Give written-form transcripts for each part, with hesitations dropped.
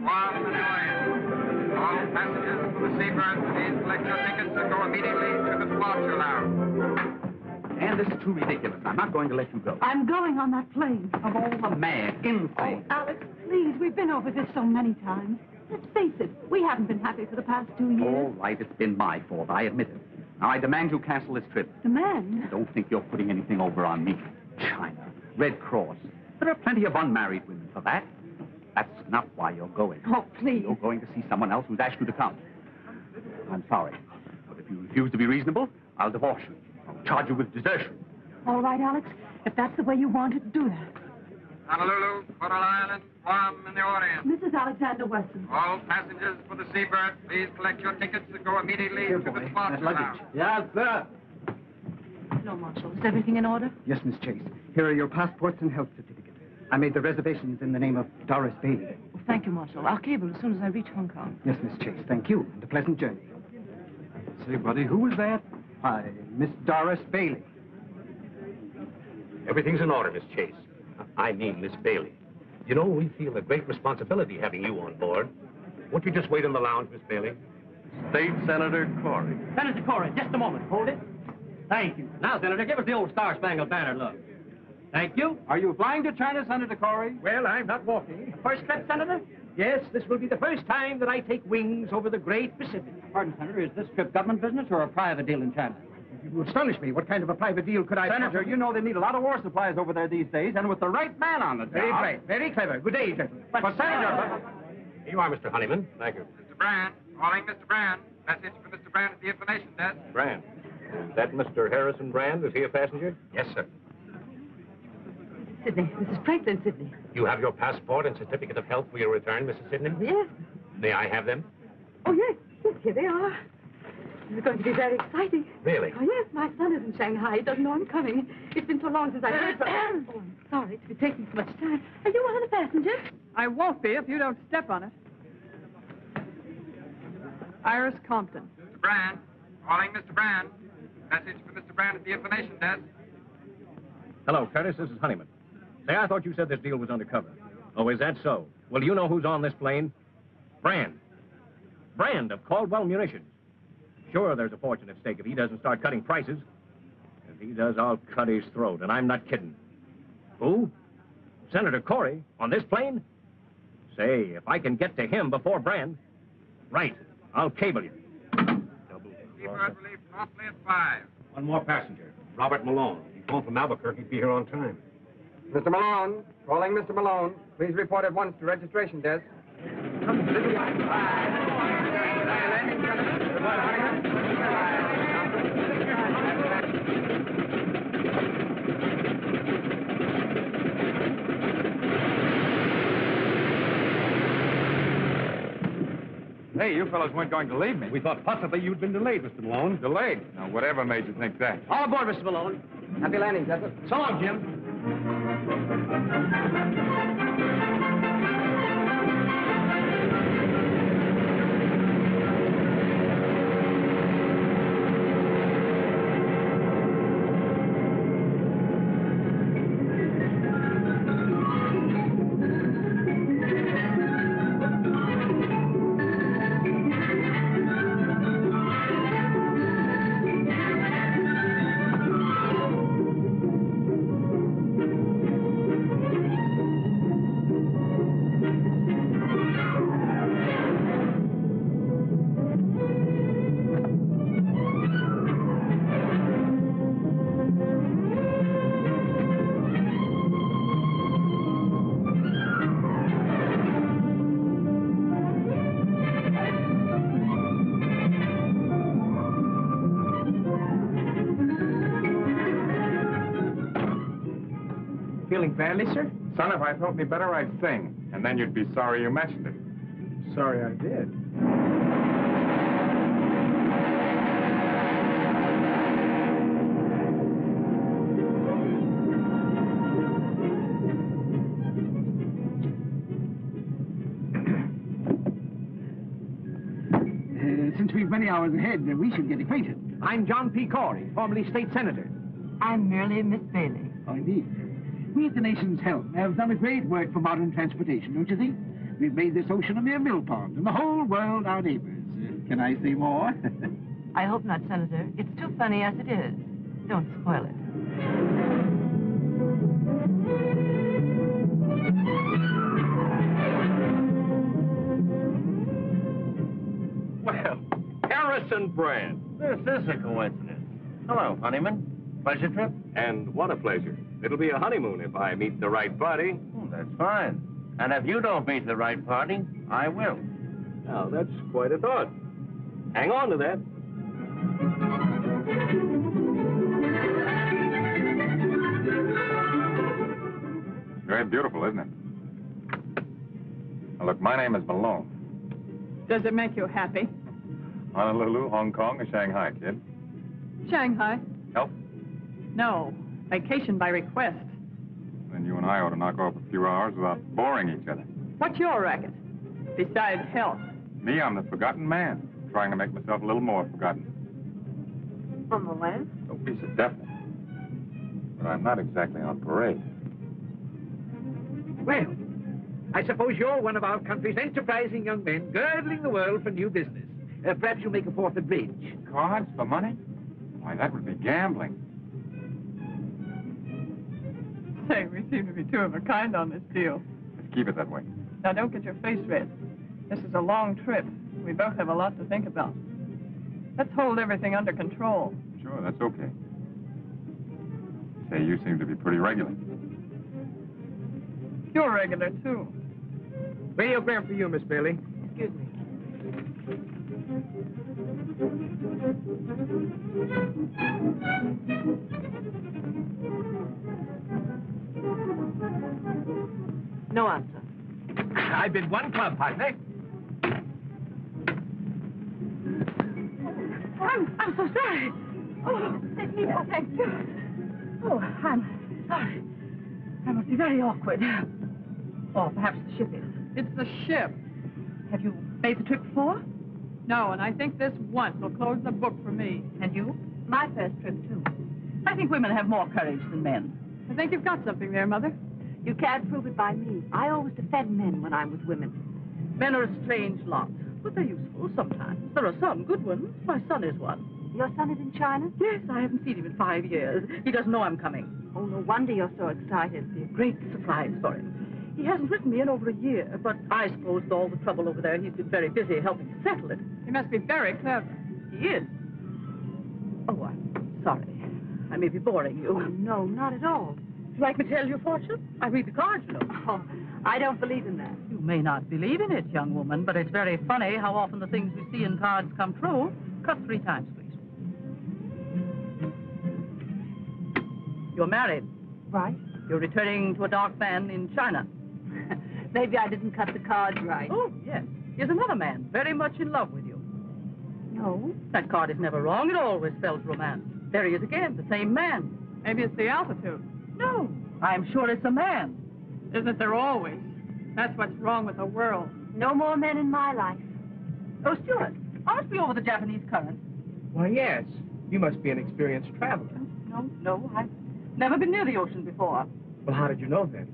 Guam, and Orient. All passengers for the seabird, please collect your tickets and go immediately to the departure lounge. And this is too ridiculous. I'm not going to let you go. I'm going on that plane. Of all the mad, insane. Oh, Alex, please, we've been over this so many times. Let's face it, we haven't been happy for the past 2 years. All right, it's been my fault. I admit it. Now, I demand you cancel this trip. Demand? Don't think you're putting anything over on me. China, Red Cross. There are plenty of unmarried women for that. That's not why you're going. Oh, please. You're going to see someone else who's asked you to come. I'm sorry. But if you refuse to be reasonable, I'll divorce you. I'll charge you with desertion. All right, Alex. If that's the way you want it, do that. Honolulu, Coral Island, Guam, and the Orient. This is Alexander Weston. All passengers for the seabird, please collect your tickets and go immediately to the departure lounge. Yes, sir. No, Marshal. Is everything in order? Yes, Miss Chase. Here are your passports and health certificates. I made the reservations in the name of Doris Bailey. Well, thank you, Marshal. I'll cable as soon as I reach Hong Kong. Yes, Miss Chase. Thank you, and a pleasant journey. Say, buddy, who was that? Hi, Miss Doris Bailey. Everything's in order, Miss Chase. I mean, Miss Bailey. You know, we feel a great responsibility having you on board. Won't you just wait in the lounge, Miss Bailey? State Senator Corey. Senator Corey, just a moment. Hold it. Thank you. Now, Senator, give us the old Star-Spangled Banner look. Thank you. Are you flying to China, Senator Corey? Well, I'm not walking. First trip, Senator? Yes, this will be the first time that I take wings over the great Pacific. Pardon, Senator, is this trip government business or a private deal in China? You astonish me. What kind of a private deal could I... Senator, you know they need a lot of war supplies over there these days, and with the right man on the job... Very bright, very clever. Good day, gentlemen. But Senator... Here you are, Mr. Honeyman. Thank you. Mr. Brand, calling Mr. Brand. Message for Mr. Brand at the information desk. Brand. Is that Mr. Harrison Brand? Is he a passenger? Yes, sir. Sydney. Mrs. Franklin, Sydney. You have your passport and certificate of health for your return, Mrs. Sidney? Yes. May I have them? Oh, yes. Yes, here they are. This is going to be very exciting. Really? Oh, yes. My son is in Shanghai. He doesn't know I'm coming. It's been so long since I've heard from him. Oh, I'm sorry to be taking so much time. Are you one of the passengers? I won't be if you don't step on it. Iris Compton. Mr. Brand, calling Mr. Brand. Message for Mr. Brand at the information desk. Hello, Curtis. This is Honeyman. Say, I thought you said this deal was undercover. Oh, is that so? Well, do you know who's on this plane? Brand. Brand of Caldwell Munitions. Sure, there's a fortune at stake if he doesn't start cutting prices. If he does, I'll cut his throat, and I'm not kidding. Who? Senator Corey on this plane? Say, if I can get to him before Brand... Right, I'll cable you. Seabird will leave promptly at 5. One more passenger, Robert Malone. He's going from Albuquerque. He'll be here on time. Mr. Malone, calling Mr. Malone. Please report at once to registration desk. Hey, you fellows weren't going to leave me. We thought possibly you'd been delayed, Mr. Malone. Delayed? Now, whatever made you think that? All aboard, Mr. Malone. Happy landing, gentlemen. So long, Jim. Feeling badly, sir? Son, if I felt any better, I'd sing. And then you'd be sorry you mentioned it. Sorry I did. Since we've many hours ahead, we should get acquainted. I'm John P. Corey, formerly state senator. I'm merely Miss Bailey. Oh, indeed. We at the nation's help have done a great work for modern transportation, don't you think? we've made this ocean a mere mill pond, and the whole world our neighbors. Can I say more? I hope not, Senator. It's too funny as it is. Don't spoil it. Well, Harris and Brand. This is a coincidence. Hello, honeyman. Pleasure trip? And what a pleasure. It'll be a honeymoon if I meet the right party. Oh, that's fine. And if you don't meet the right party, I will. Now, that's quite a thought. Hang on to that. Very beautiful, isn't it? Now, look, my name is Malone. Does it make you happy? Honolulu, Hong Kong, or Shanghai, kid? Shanghai? Help? No. Vacation by request. Then you and I ought to knock off a few hours without boring each other. What's your racket? Besides health. Me, I'm the forgotten man, trying to make myself a little more forgotten. On the land? No piece of definite. But I'm not exactly on parade. Well, I suppose you're one of our country's enterprising young men, girdling the world for new business. Perhaps you'll make a fourth of bridge. Cards for money? Why, that would be gambling. Say, we seem to be two of a kind on this deal. Let's keep it that way. Now, don't get your face red. This is a long trip. We both have a lot to think about. Let's hold everything under control. Sure, that's okay. Say, you seem to be pretty regular. You're regular, too. Radiogram for you, Miss Bailey. Excuse me. No answer. I've been one club, partner. I'm so sorry. Oh, yeah, thank you. Oh, I'm sorry. I must be very awkward. Or perhaps the ship is. It's the ship. Have you made the trip before? No, and I think this once will close the book for me. And you? My first trip, too. I think women have more courage than men. I think you've got something there, Mother. You can't prove it by me. I always defend men when I'm with women. Men are a strange lot, but they're useful sometimes. There are some good ones. My son is one. Your son is in China? Yes, I haven't seen him in 5 years. He doesn't know I'm coming. Oh, no wonder you're so excited. It'll be a great surprise for him. He hasn't written me in over a year, but I suppose with all the trouble over there, he's been very busy helping to settle it. He must be very clever. He is. Oh, I'm sorry. I may be boring you. Oh, no, not at all. Would you like me to tell your fortune? I read the cards, you know. Oh, I don't believe in that. You may not believe in it, young woman, but it's very funny how often the things we see in cards come true. Cut 3 times, please. You're married. Right. You're returning to a dark man in China. Maybe I didn't cut the cards right. Oh, yes. Here's another man, very much in love with you. No. That card is never wrong. It always spells romance. There he is again, the same man. Maybe it's the altitude. No, I'm sure it's a man. Isn't there always? That's what's wrong with the world. No more men in my life. Oh, Steward, I must be over the Japanese current. Why, yes. You must be an experienced traveler. No, I've never been near the ocean before. Well, how did you know then?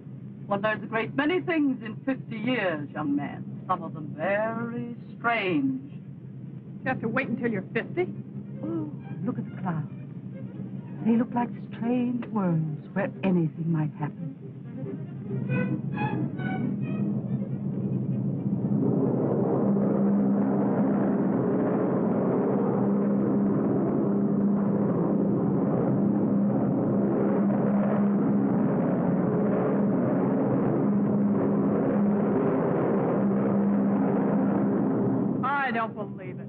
One learns a great many things in 50 years, young man. Some of them very strange. You have to wait until you're 50? Oh, look at the clouds. They look like strange worlds where anything might happen. I don't believe it.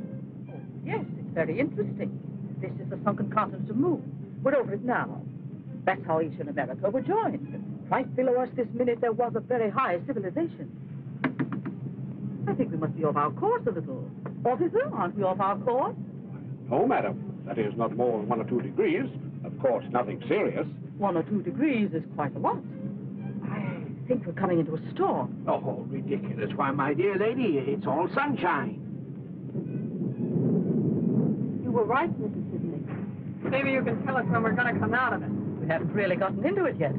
Oh, yes, it's very interesting. This is the sunken continent of Moon. We're over it now. That's how Asia and America were joined. Right below us this minute, there was a very high civilization. I think we must be off our course a little. Officer, aren't we off our course? No, madam. That is not more than 1 or 2 degrees. Of course, nothing serious. 1 or 2 degrees is quite a lot. I think we're coming into a storm. Oh, ridiculous. Why, my dear lady, it's all sunshine. You were right, Mrs. Sidney. Maybe you can tell us when we're going to come out of it. We haven't really gotten into it yet.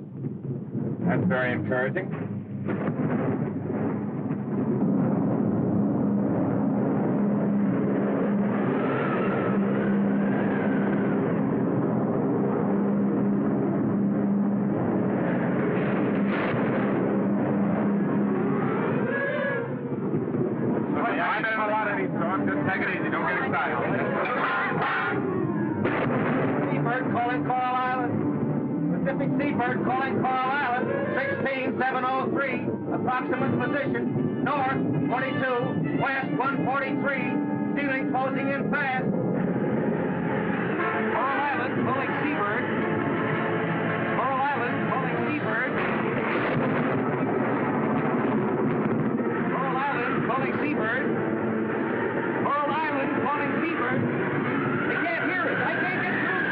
That's very encouraging. on, just take it easy. Don't get excited. Seabird calling Coral Island. Pacific Seabird calling Coral Island. 16703. Approximate position. North 42. West 143. Ceiling closing in fast. Coral Island calling Seabird. Coral Island calling Seabird. Coral Island calling Seabird. Coral Island calling Seabird. They can't hear us. I can't get through.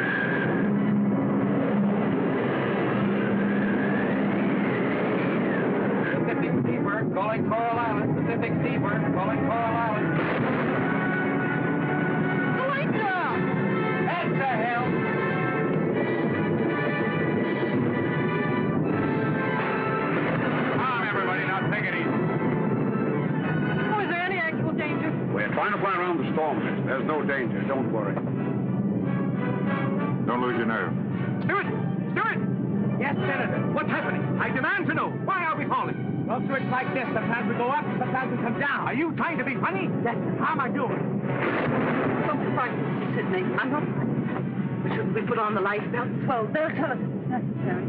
Pacific Seabird calling Coral Island. Pacific Seabird calling Coral Island. The lights are out. That's the hell. Calm, everybody. Now take it easy. Oh, is there any actual danger? We're trying to fly around the storm, miss. There's no danger. Don't worry. Don't lose your nerve. Steward! Steward! Yes, Senator. What's happening? I demand to know. Why are we falling? Well, sir, it's like this. Sometimes we go up, sometimes we come down. Are you trying to be funny? Yes, sir. How am I doing? Don't frighten Mr. Sidney. I'm not frightened. But shouldn't we put on the life belts? Well, they'll tell us if it's necessary.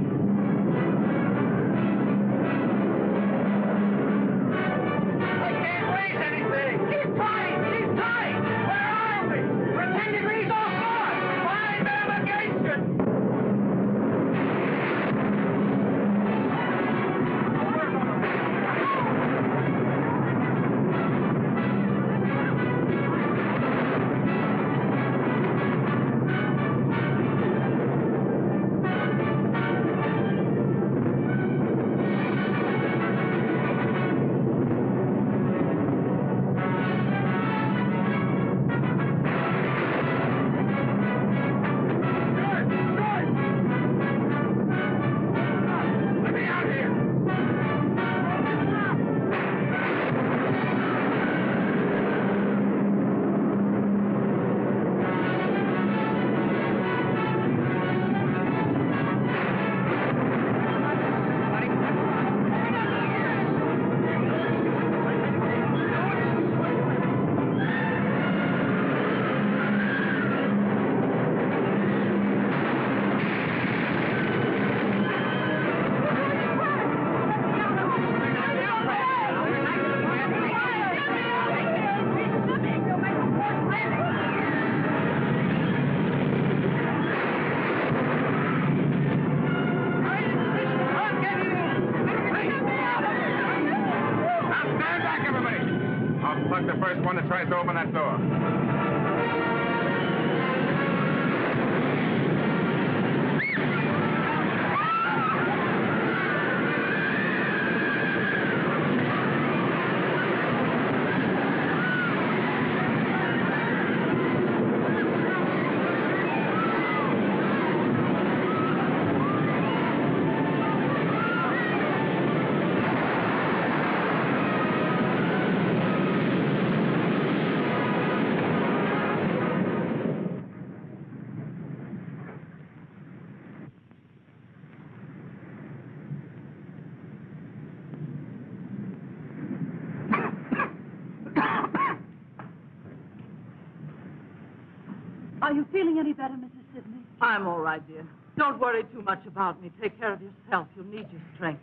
I can't raise anything. Keep trying. Keep trying. Where are we? We're 10 degrees off north. Find navigation. Let me out here. Now stand back, everybody. I'll plug the first one that tries to open that door. Are you feeling any better, Mrs. Sidney? I'm all right, dear. Don't worry too much about me. Take care of yourself. You'll need your strength.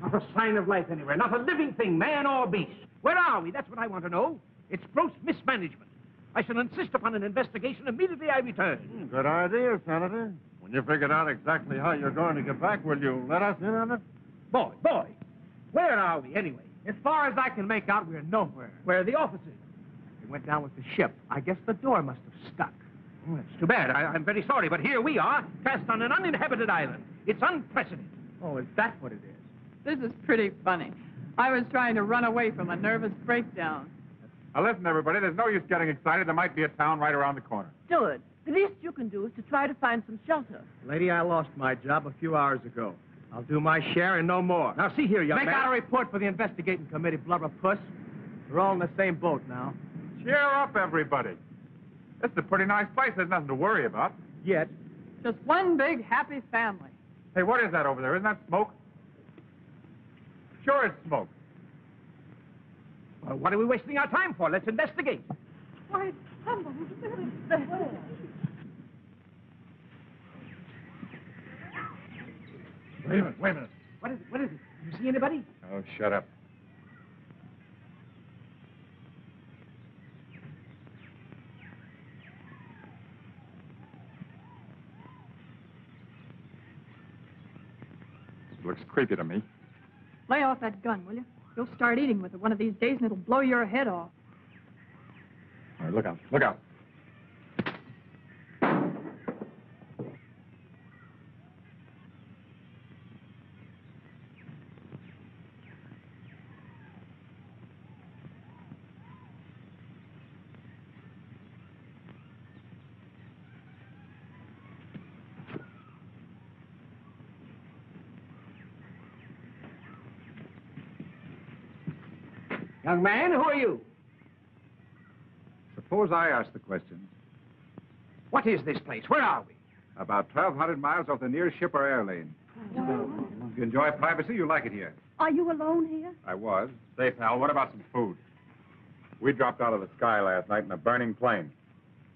Not a sign of life anywhere. Not a living thing, man or beast. Where are we? That's what I want to know. It's gross mismanagement. I shall insist upon an investigation immediately I return. Good idea, Senator. When you figured out exactly how you're going to get back, will you let us in on it? Boy, where are we anyway? As far as I can make out, we're nowhere. Where are the officers? They went down with the ship. I guess the door must have stuck. Oh, it's too bad. I'm very sorry, but here we are, cast on an uninhabited island. It's unprecedented. Oh, is that what it is? This is pretty funny. I was trying to run away from a nervous breakdown. Now listen, everybody, there's no use getting excited. There might be a town right around the corner. Steward, the least you can do is to try to find some shelter. Lady, I lost my job a few hours ago. I'll do my share and no more. Now, see here, young man. Make out a report for the investigating committee, blubber puss. We're all in the same boat now. Cheer up, everybody. This is a pretty nice place. There's nothing to worry about. Yet. Just one big happy family. Hey, what is that over there? Isn't that smoke? Sure it's smoke. Well, what are we wasting our time for? Let's investigate. Why, somebody's there. Wait a minute, wait a minute. What is it? You see anybody? Oh, shut up. Looks creepy to me. Lay off that gun, will you? You'll start eating with it one of these days, and it'll blow your head off. All right, look out, look out. Young man, who are you? Suppose I ask the question. What is this place? Where are we? About 1,200 miles off the nearest ship or air lane. If you enjoy privacy, you like it here. Are you alone here? I was. Say, pal, what about some food? We dropped out of the sky last night in a burning plane.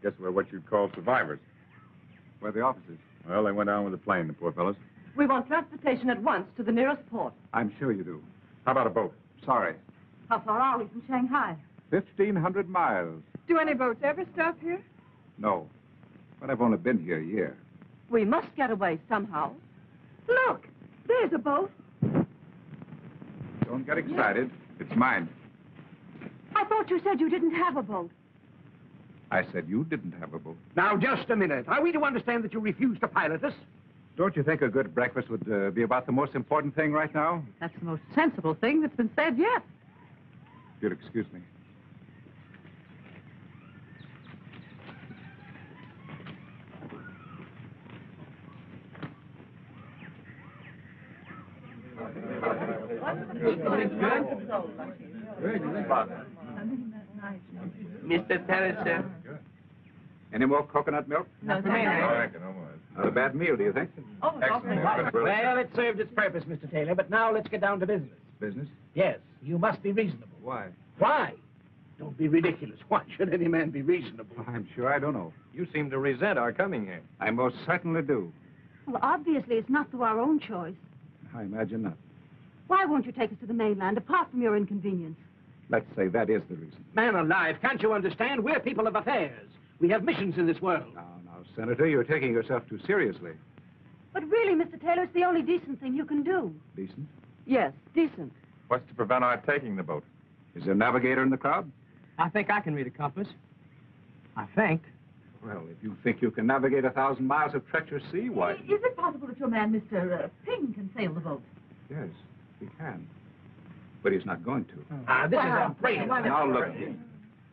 Guess we're what you'd call survivors. Where are the officers? Well, they went down with the plane, the poor fellows. We want transportation at once to the nearest port. I'm sure you do. How about a boat? Sorry. How far are we from Shanghai? 1,500 miles. Do any boats ever stop here? No. But I've only been here a year. We must get away somehow. Look, there's a boat. Don't get excited. It's mine. I thought you said you didn't have a boat. I said you didn't have a boat. Now, just a minute. Are we to understand that you refuse to pilot us? Don't you think a good breakfast would be about the most important thing right now? That's the most sensible thing that's been said yet. If you'll excuse me. Mr. Terrace, sir. Any more coconut milk? No, thank you. Not a bad meal, do you think? Oh, it's Well, it served its purpose, Mr. Taylor, but now let's get down to business. Business? Yes, you must be reasonable. Why? Why? Don't be ridiculous. Why should any man be reasonable? I'm sure I don't know. You seem to resent our coming here. I most certainly do. Well, obviously, it's not through our own choice. I imagine not. Why won't you take us to the mainland, apart from your inconvenience? Let's say that is the reason. Man alive, can't you understand? We're people of affairs. We have missions in this world. Now, Senator, you're taking yourself too seriously. But really, Mr. Taylor, it's the only decent thing you can do. Decent? Yes, decent. What's to prevent our taking the boat? Is there a navigator in the crowd? I think I can read a compass. I think. Well, if you think you can navigate 1,000 miles of treacherous sea, why? Is it possible that your man, Mr. Ping, can sail the boat? Yes, he can. But he's not going to. This is a great... Now, look,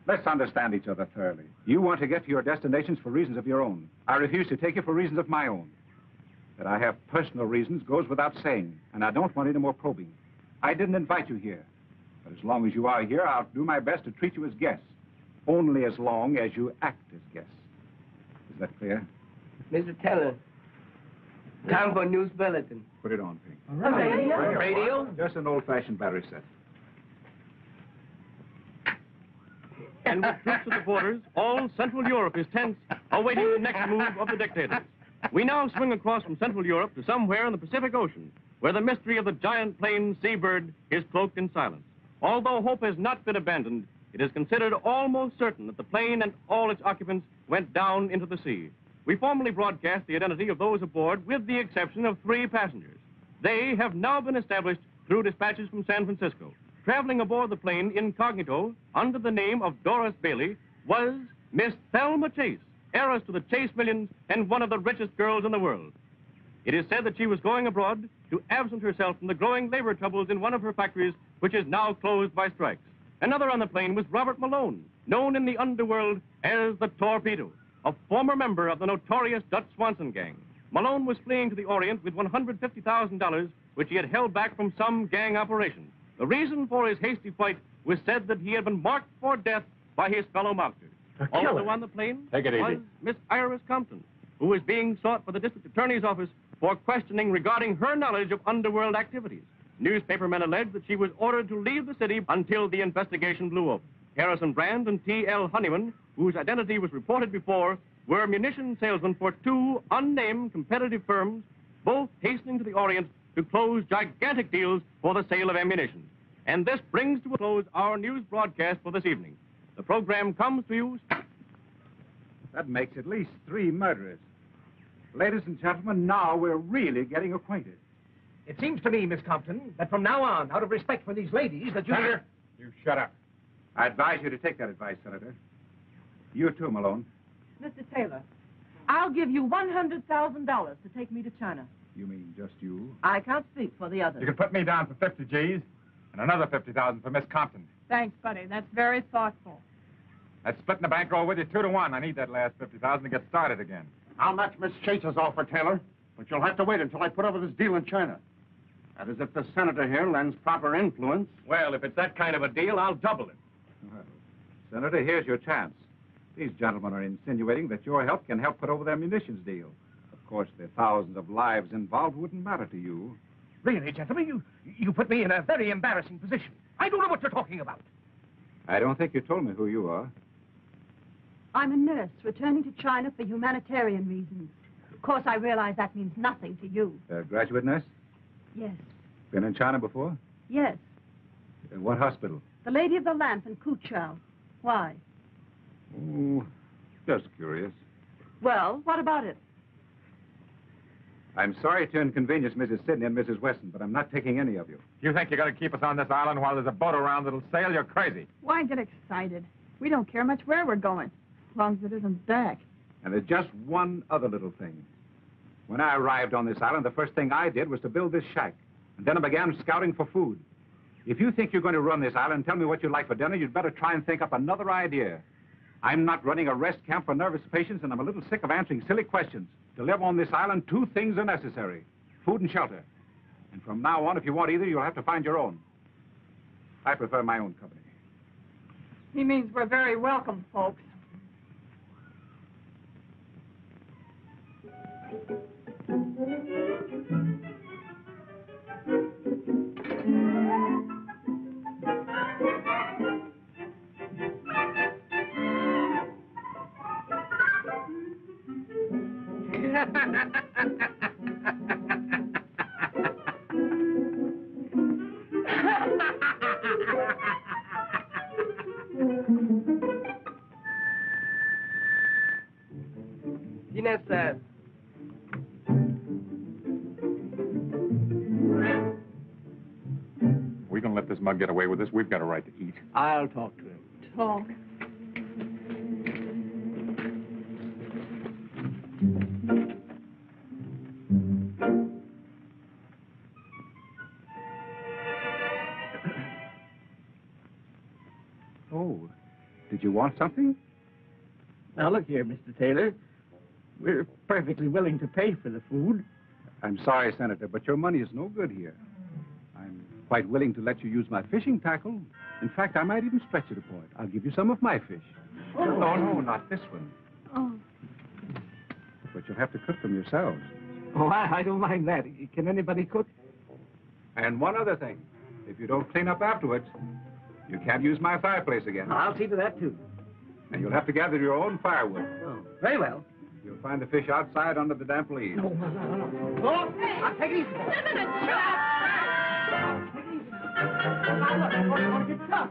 let's understand each other thoroughly. You want to get to your destinations for reasons of your own. I refuse to take you for reasons of my own. That I have personal reasons goes without saying, and I don't want any more probing. I didn't invite you here. But as long as you are here, I'll do my best to treat you as guests. Only as long as you act as guests. Is that clear? Mr. Taylor, time for news bulletin. Put it on, Pink. Radio? Just an old-fashioned battery set. And with troops at the borders, all Central Europe is tense, awaiting the next move of the dictators. We now swing across from Central Europe to somewhere in the Pacific Ocean, where the mystery of the giant plane seabird is cloaked in silence. Although hope has not been abandoned, it is considered almost certain that the plane and all its occupants went down into the sea. We formally broadcast the identity of those aboard, with the exception of 3 passengers. They have now been established through dispatches from San Francisco. Traveling aboard the plane incognito, under the name of Doris Bailey, was Miss Thelma Chase, heiress to the Chase millions and one of the richest girls in the world. It is said that she was going abroad to absent herself from the growing labor troubles in one of her factories, which is now closed by strikes. Another on the plane was Robert Malone, known in the underworld as the Torpedo, a former member of the notorious Dutch Swanson gang. Malone was fleeing to the Orient with $150,000, which he had held back from some gang operation. The reason for his hasty flight was said that he had been marked for death by his fellow mobsters. Also on the plane was Miss Iris Compton, who was being sought by the district attorney's office for questioning regarding her knowledge of underworld activities. Newspapermen alleged that she was ordered to leave the city until the investigation blew over. Harrison Brand and T.L. Honeyman, whose identity was reported before, were munition salesmen for two unnamed competitive firms, both hastening to the Orient to close gigantic deals for the sale of ammunition. And this brings to a close our news broadcast for this evening. The program comes to you... That makes at least 3 murderers. Ladies and gentlemen, now we're really getting acquainted. It seems to me, Miss Compton, that from now on, out of respect for these ladies, that you... Senator, you shut up. I advise you to take that advice, Senator. You too, Malone. Mr. Taylor, I'll give you $100,000 to take me to China. You mean just you? I can't speak for the others. You can put me down for 50 G's and another 50,000 for Miss Compton. Thanks, buddy. That's very thoughtful. That's splitting the bankroll with you 2 to 1. I need that last 50,000 to get started again. I'll match Miss Chase's offer, Taylor, but you'll have to wait until I put over this deal in China. That is if the senator here lends proper influence. Well, if it's that kind of a deal, I'll double it. Well, Senator, here's your chance. These gentlemen are insinuating that your help can help put over their munitions deal. Of course, the thousands of lives involved wouldn't matter to you. Really, gentlemen, you put me in a very embarrassing position. I don't know what you're talking about. I don't think you told me who you are. I'm a nurse returning to China for humanitarian reasons. Of course, I realize that means nothing to you. Graduate nurse? Yes. Been in China before? Yes. In what hospital? The Lady of the Lamp in Kuchao. Why? Oh, just curious. Well, what about it? I'm sorry to inconvenience Mrs. Sidney and Mrs. Weston, but I'm not taking any of you. You think you're going to keep us on this island while there's a boat around that'll sail? You're crazy. Why get excited? We don't care much where we're going, as long as it isn't back. And there's just one other little thing. When I arrived on this island, the first thing I did was to build this shack. And then I began scouting for food. If you think you're going to run this island and tell me what you'd like for dinner, you'd better try and think up another idea. I'm not running a rest camp for nervous patients, and I'm a little sick of answering silly questions. To live on this island, 2 things are necessary: food and shelter. And from now on, if you want either, you'll have to find your own. I prefer my own company. He means we're very welcome, folks. Sir. We gonna let this mug get away with this? We've got a right to eat. I'll talk to him. Talk. Oh, did you want something? Now, look here, Mr. Taylor. We're perfectly willing to pay for the food. I'm sorry, Senator, but your money is no good here. I'm quite willing to let you use my fishing tackle. In fact, I might even stretch it a point. I'll give you some of my fish. Oh. No, not this one. Oh. But you'll have to cook them yourselves. Oh, I don't mind that. Can anybody cook? And one other thing. If you don't clean up afterwards, you can't use my fireplace again. I'll see to that, too. And you'll have to gather your own firewood. Oh, very well. You'll find the fish outside under the damp leaves. No. Oh, I'll take it easy. No, stop! Take it easy. Now, look, I'm going to get tough.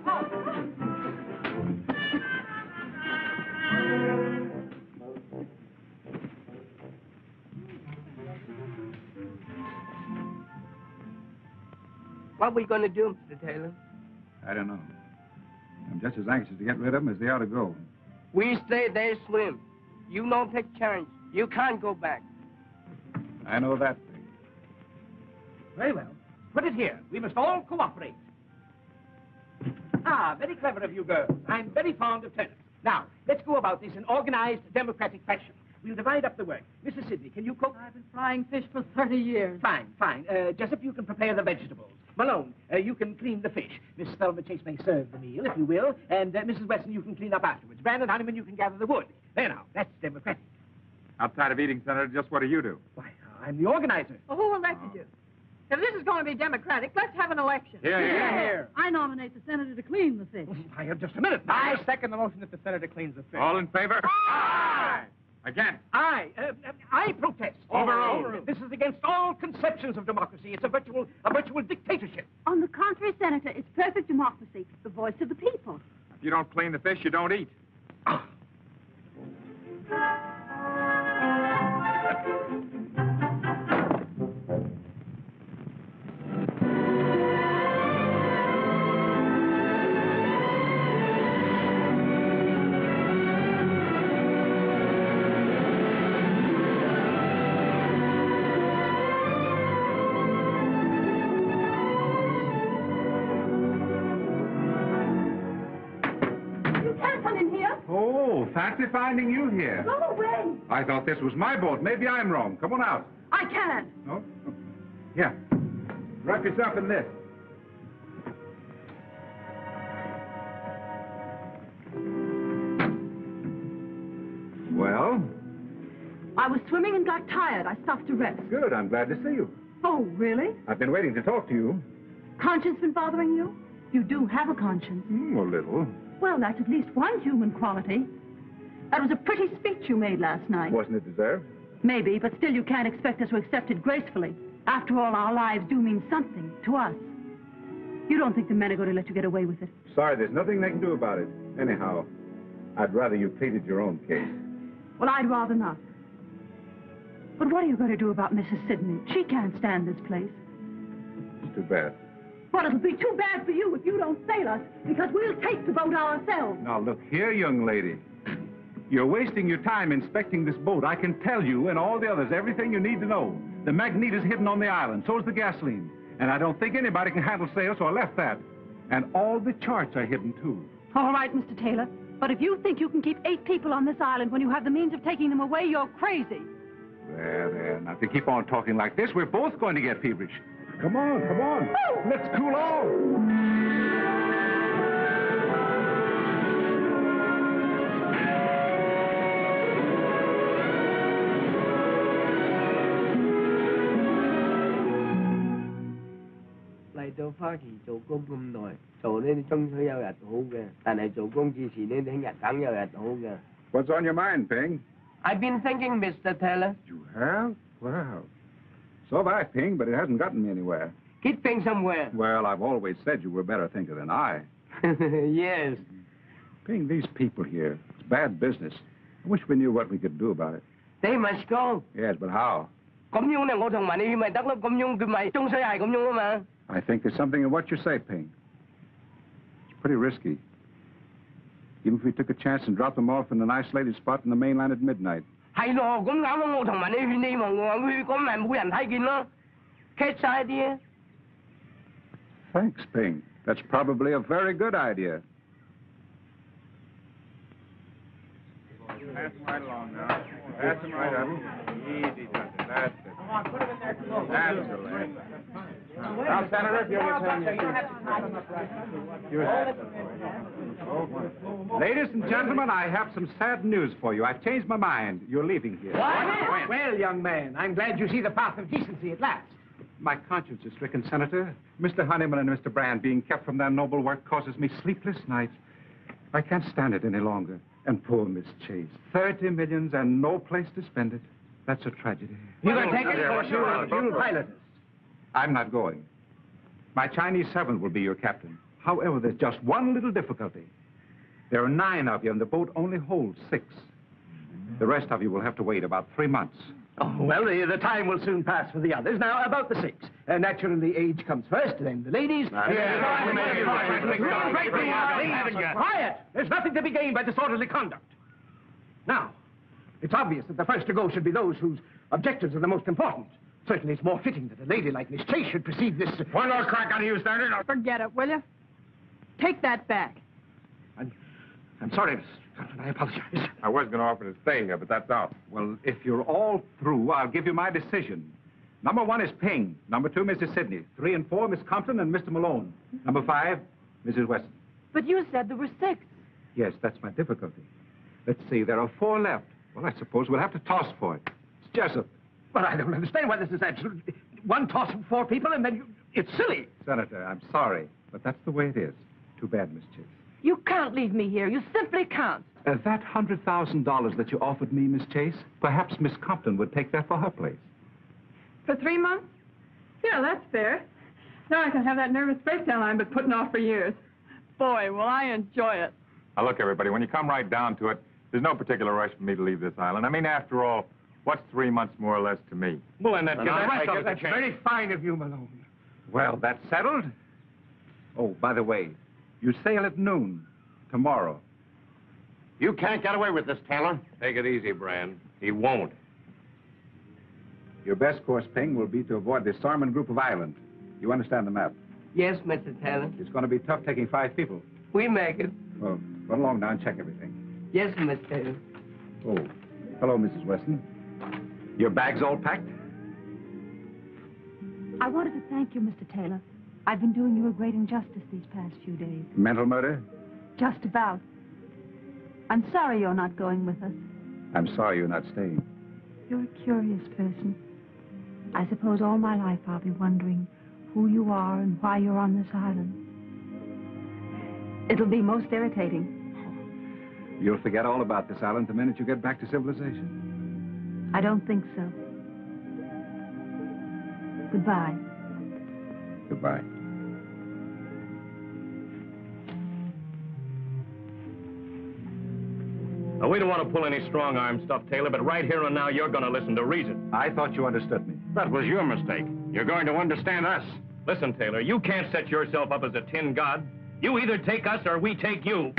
What are we going to do, Mr. Taylor? I don't know. I'm just as anxious to get rid of them as they are to go. We stay there, swim. You don't take chance. You can't go back. I know that thing. Very well. Put it here. We must all cooperate. Ah, very clever of you girls. I'm very fond of tennis. Now, let's go about this in organized, democratic fashion. We'll divide up the work. Mrs. Sidney, can you cook? I've been frying fish for 30 years. Fine. Jessup, you can prepare the vegetables. Malone, you can clean the fish. Miss Thelma Chase may serve the meal, if you will. And Mrs. Weston, you can clean up afterwards. Brandon Honeyman, you can gather the wood. There now, that's democratic. Outside of eating, Senator, just what do you do? Why, I'm the organizer. Well, who will that you do? If this is going to be democratic, let's have an election. Here. I nominate the senator to clean the fish. Just a minute. I second the motion that the senator cleans the fish. All in favor? Aye. Again. I protest. Overruled. This is against all conceptions of democracy. It's a virtual dictatorship. On the contrary, Senator, it's perfect democracy, the voice of the people. If you don't clean the fish, you don't eat. Fancy finding you here. Go away. I thought this was my boat. Maybe I'm wrong. Come on out. I can't. No? Here. Wrap yourself in this. Well? I was swimming and got tired. I stopped to rest. Good. I'm glad to see you. Oh, really? I've been waiting to talk to you. Conscience been bothering you? You do have a conscience. A little. Well, that's at least one human quality. That was a pretty speech you made last night. Wasn't it deserved? Maybe, but still you can't expect us to accept it gracefully. After all, our lives do mean something to us. You don't think the men are going to let you get away with it? Sorry, there's nothing they can do about it. Anyhow, I'd rather you pleaded your own case. Well, I'd rather not. But what are you going to do about Mrs. Sidney? She can't stand this place. It's too bad. Well, it'll be too bad for you if you don't sail us, because we'll take the boat ourselves. Now, look here, young lady. You're wasting your time inspecting this boat. I can tell you and all the others everything you need to know. The magnet is hidden on the island. So is the gasoline. And I don't think anybody can handle sail, so I left that. And all the charts are hidden, too. All right, Mr. Taylor. But if you think you can keep 8 people on this island when you have the means of taking them away, you're crazy. There. Now, if you keep on talking like this, we're both going to get feverish. Come on. Oh. Let's cool off.嚟到花旗做工咁耐，做呢啲終須有日好嘅，但係做工之前呢，聽日梗有日好嘅。What's on your mind, Ping? I've been thinking, Mr. Taylor. You have? Well, so have I, Ping, but it hasn't gotten me anywhere. Getting somewhere. Well, I've always said you were a better thinker than I. Yes. Ping, these people here, it's bad business. I wish we knew what we could do about it. They must go. Yes, but how? 咁樣咧，我同埋你咪得咯，咁樣佢咪終須係咁樣啊嘛。I think there's something in what you say, Ping. It's pretty risky. Even if we took a chance and dropped them off in an isolated spot in the mainland at midnight. 係咯，咁啱啱我同埋你勸希望我去，咁咪冇人睇見咯，catch晒啲啊。Thanks, Ping. That's probably a very good idea. Pass them right along now. Pass them right up. Easy, Dustin. That's it. Come on, put them in there. That's the way. Now, Senator, if you'll return your Ladies and gentlemen, I have some sad news for you. I've changed my mind. You're leaving here. What? Well, young man, I'm glad you see the path of decency at last. My conscience is stricken, Senator. Mr. Honeyman and Mr. Brand being kept from their noble work causes me sleepless nights. I can't stand it any longer. And poor Miss Chase. 30 millions and no place to spend it. That's a tragedy. You can take it, or you'll pilot us. I'm not going. My Chinese servant will be your captain. However, there's just one little difficulty. There are 9 of you, and the boat only holds 6. The rest of you will have to wait about 3 months. Oh, well, the time will soon pass for the others. Now, about the 6. Naturally, age comes first, then the ladies. Quiet! There's nothing to be gained by disorderly conduct. Now, it's obvious that the first to go should be those whose objectives are the most important. Certainly, it's more fitting that a lady like Miss Chase should precede this... One more crack on you, Senator. Forget it, will you? Take that back. I'm sorry, Miss Conklin. I apologize. I was going to offer to stay here, but that's out. Well, if you're all through, I'll give you my decision. Number 1 is Ping. Number 2, Mrs. Sidney. 3 and 4, Miss Compton and Mr. Malone. Number 5, Mrs. Weston. But you said there were 6. Yes, that's my difficulty. Let's see, there are 4 left. Well, I suppose we'll have to toss for it. It's Jessup. But I don't understand why this is absolutely... one toss of 4 people, and then you... It's silly. Senator, I'm sorry, but that's the way it is. Too bad, Miss Chase. You can't leave me here. You simply can't. That $100,000 that you offered me, Miss Chase, perhaps Miss Compton would take that for her place. For 3 months? Yeah, that's fair. Now I can have that nervous breakdown I've been putting off for years. Boy, will I enjoy it. Now, look, everybody, when you come right down to it, there's no particular rush for me to leave this island. I mean, after all, what's 3 months more or less to me? Well, and that gives the rest of us a That's chance. very fine of you, Malone. Well, that's settled. Oh, by the way, you sail at noon tomorrow. You can't get away with this, Taylor. Take it easy, Brand. He won't. Your best course, Ping, will be to avoid the Sarman group of islands. You understand the map? Yes, Mr. Taylor. It's going to be tough taking 5 people. We make it. Well, run along now and check everything. Yes, Mr. Taylor. Oh, hello, Mrs. Weston. Your bag's all packed? I wanted to thank you, Mr. Taylor. I've been doing you a great injustice these past few days. Mental murder? Just about. I'm sorry you're not going with us. I'm sorry you're not staying. You're a curious person. I suppose all my life I'll be wondering who you are and why you're on this island. It'll be most irritating. You'll forget all about this island the minute you get back to civilization. I don't think so. Goodbye. Goodbye. Now, we don't want to pull any strong-arm stuff, Taylor, but right here and now, you're going to listen to reason. I thought you understood me. That was your mistake. You're going to understand us. Listen, Taylor, you can't set yourself up as a tin god. You either take us or we take you.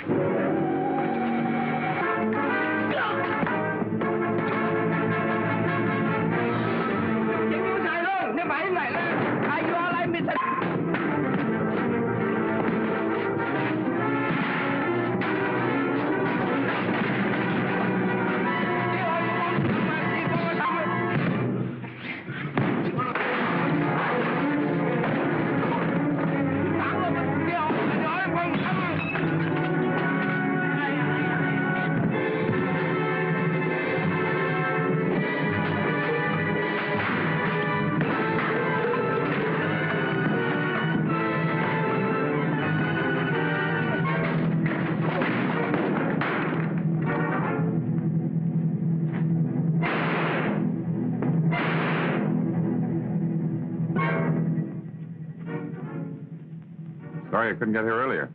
Sorry I couldn't get here earlier.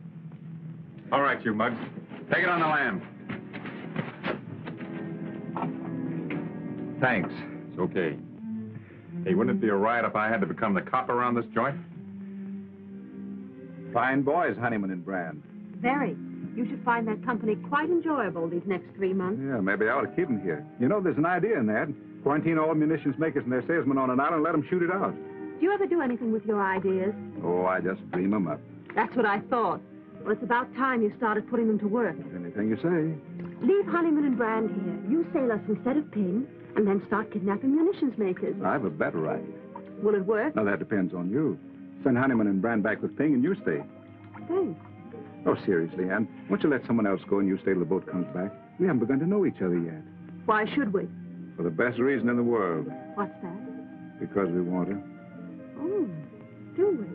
All right, you mugs. Take it on the land. Thanks. It's okay. Hey, wouldn't it be a riot if I had to become the cop around this joint? Fine boys, Honeyman and Brand. Very. You should find that company quite enjoyable these next 3 months. Yeah, maybe I ought to keep them here. You know, there's an idea in that. Quarantine all munitions makers and their salesmen on an island and let them shoot it out. Do you ever do anything with your ideas? Oh, I just dream them up. That's what I thought. Well, it's about time you started putting them to work. Anything you say. Leave Honeyman and Brand here. You sail us instead of Ping, and then start kidnapping munitions makers. I have a better idea. Will it work? Now, that depends on you. Send Honeyman and Brand back with Ping and you stay. Thanks. Oh, seriously, Ann. Why don't you let someone else go and you stay till the boat comes back? We haven't begun to know each other yet. Why should we? For the best reason in the world. What's that? Because we want her. Oh, do we?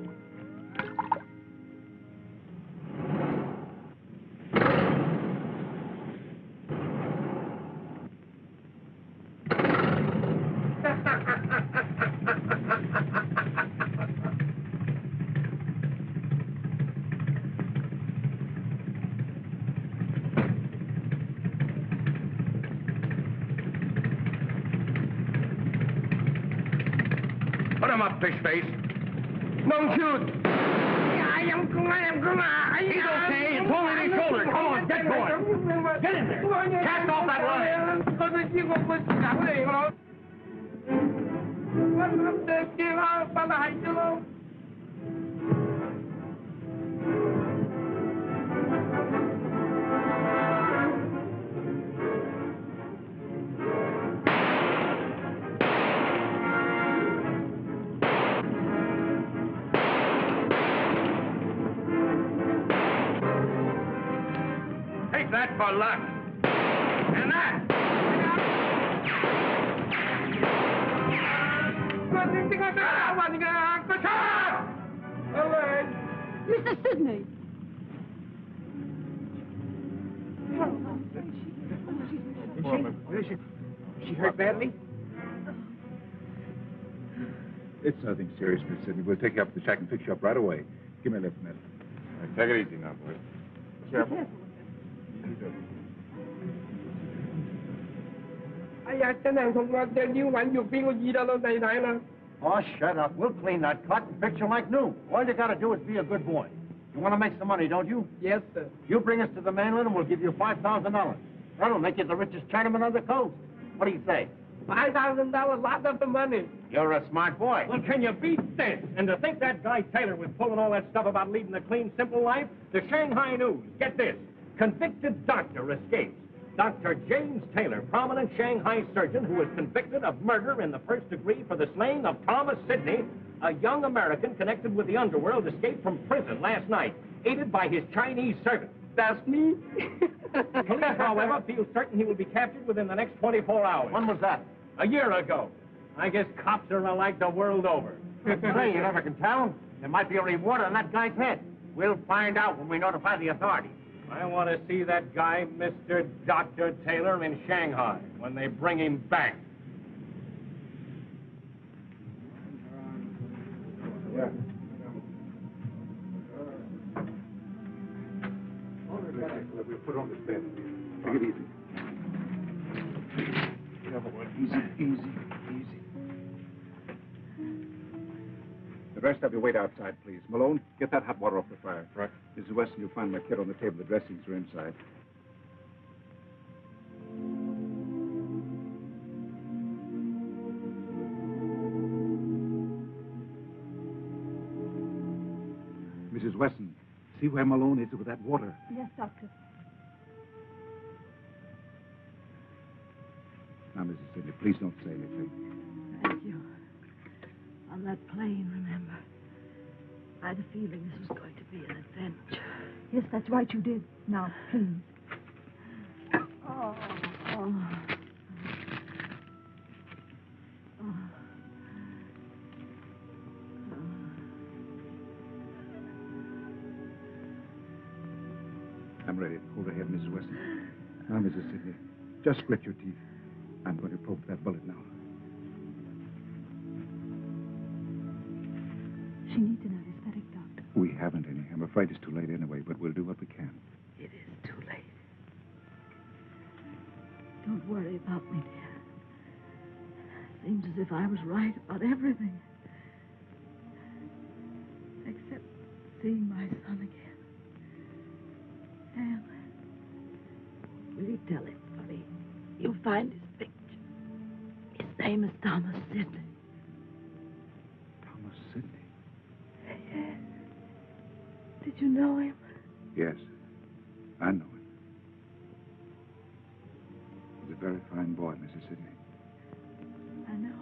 Put him up, fish face. Don't shoot. He's okay. It's only his shoulder. Come on, get going. Get in there. Cast off that line. Take that for luck. And that. Mr. Sidney! Where is she? Is she hurt badly? It's nothing serious, Miss Sidney. We'll take you up to the shack and fix you up right away. Give me a lift, Ned. Take it easy now, boys. Careful. Oh, shut up. We'll clean that cut and fix you like new. All you gotta do is be a good boy. You want to make some money, don't you? Yes, sir. You bring us to the mainland and we'll give you $5,000. That'll make you the richest Chinaman on the coast. What do you say? $5,000, lots of the money. You're a smart boy. Well, can you beat this? And to think that guy Taylor was pulling all that stuff about leading a clean, simple life? The Shanghai News. Get this. Convicted doctor escapes. Dr. James Taylor, prominent Shanghai surgeon who was convicted of murder in the first degree for the slaying of Thomas Sidney, a young American connected with the underworld, escaped from prison last night, aided by his Chinese servant. That's me. Police, however, feel certain he will be captured within the next 24 hours. When was that? A year ago. I guess cops are alike the world over. Say, you never can tell. There might be a reward on that guy's head. We'll find out when we notify the authorities. I want to see that guy, Mr. Dr. Taylor, in Shanghai when they bring him back. Yeah. We'll put on this bed. Take it easy. Easy. The rest of you wait outside, please. Malone, get that hot water off the fire. Right. Mrs. Weston, you'll find my kit on the table. The dressings are inside. Mrs. Weston, see where Malone is with that water. Yes, Doctor. Now, Mrs. Sidney, please don't say anything. Thank you. On that plane, remember. I had a feeling this was going to be an adventure. Yes, that's right, you did. Now, please. Oh. I'm ready. Hold her head, Mrs. Weston. Now, Mrs. Sidney, just grit your teeth. I'm going to poke that bullet now. She needs an anesthetic, Doctor. We haven't any. I'm afraid it's too late anyway, but we'll do what we can. It is too late. Don't worry about me, dear. Seems as if I was right about everything. Except seeing my son again. Anne, will you tell him for me? You'll find his picture. His name is Thomas Sidney. Thomas Sidney? Yes. Did you know him? Yes, I know him. He's a very fine boy, Mrs. Sidney. I know.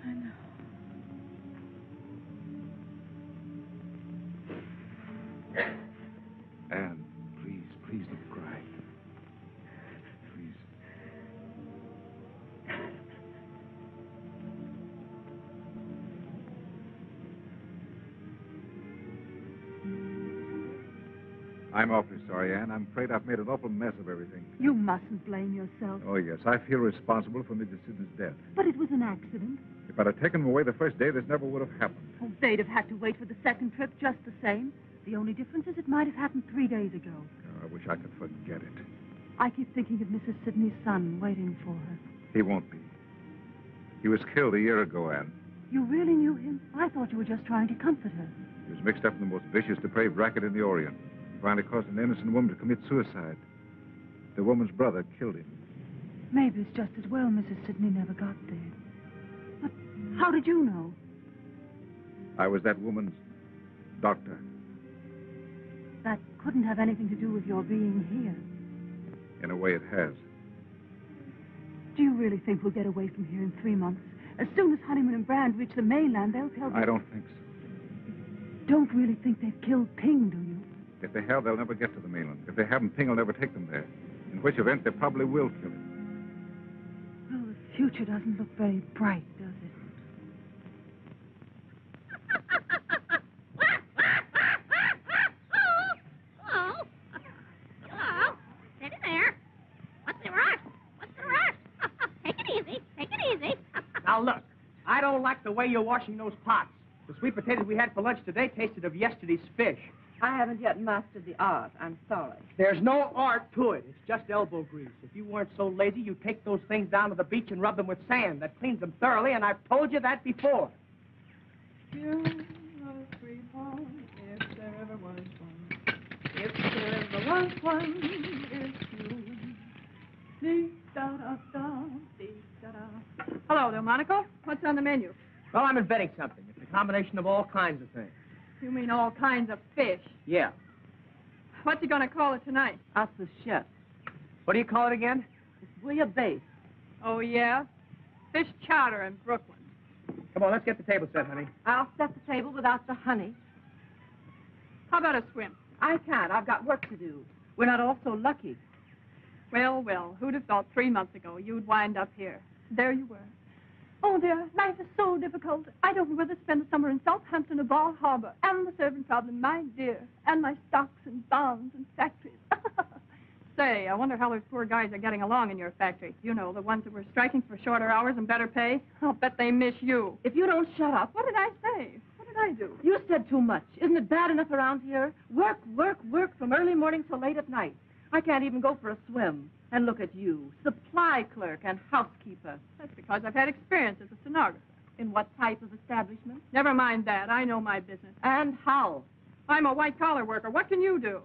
I know. Anne, please don't cry. Please. I'm awfully sorry, Anne. I'm afraid I've made an awful mess of everything. You mustn't blame yourself. Oh, yes. I feel responsible for Mrs. Sidney's death. But it was an accident. If I'd have taken him away the first day, this never would have happened. Oh, they'd have had to wait for the second trip just the same. The only difference is it might have happened 3 days ago. Oh, I wish I could forget it. I keep thinking of Mrs. Sidney's son waiting for her. He won't be. He was killed a year ago, Anne. You really knew him? I thought you were just trying to comfort her. He was mixed up in the most vicious, depraved racket in the Orient. He finally caused an innocent woman to commit suicide. The woman's brother killed him. Maybe it's just as well Mrs. Sidney never got there. But how did you know? I was that woman's doctor. That couldn't have anything to do with your being here. In a way, it has. Do you really think we'll get away from here in 3 months? As soon as Honeyman and Brand reach the mainland, they'll tell... I don't think so. Don't really think they've killed Ping, do you? If they have, they'll never get to the mainland. If they haven't, Ping will never take them there. In which event, they probably will kill him. future doesn't look very bright, does it? Hello. Hello. Steady there. What's the rush? What's the rush? Take it easy. Take it easy. Now, look, I don't like the way you're washing those pots. The sweet potatoes we had for lunch today tasted of yesterday's fish. I haven't yet mastered the art. I'm sorry. There's no art to it. It's just elbow grease. If you weren't so lazy, you'd take those things down to the beach and rub them with sand. That cleans them thoroughly, and I've told you that before. You know, sweetheart, if there ever was one, if there ever was one, it's you. Dee-da-da-da, dee-da-da. Hello, Delmonico. What's on the menu? Well, I'm inventing something. It's a combination of all kinds of things. You mean all kinds of fish. Yeah. What's he going to call it tonight? Us the chef. What do you call it again? It's bouillabaisse. Oh, yeah? Fish chowder in Brooklyn. Come on, let's get the table set, honey. I'll set the table without the honey. How about a swim? I can't. I've got work to do. We're not all so lucky. Well, well, who'd have thought 3 months ago you'd wind up here? There you were. Oh, dear, life is so difficult. I don't know whether to spend the summer in Southampton or Bal Harbor. And the servant problem, my dear. And my stocks and bonds and factories. Say, I wonder how those poor guys are getting along in your factory. You know, the ones that were striking for shorter hours and better pay. I'll bet they miss you. If you don't shut up. What did I say? What did I do? You said too much. Isn't it bad enough around here? Work, work, work from early morning till late at night. I can't even go for a swim. And look at you, supply clerk and housekeeper. That's because I've had experience as a stenographer. In what type of establishment? Never mind that. I know my business. And how? I'm a white-collar worker. What can you do?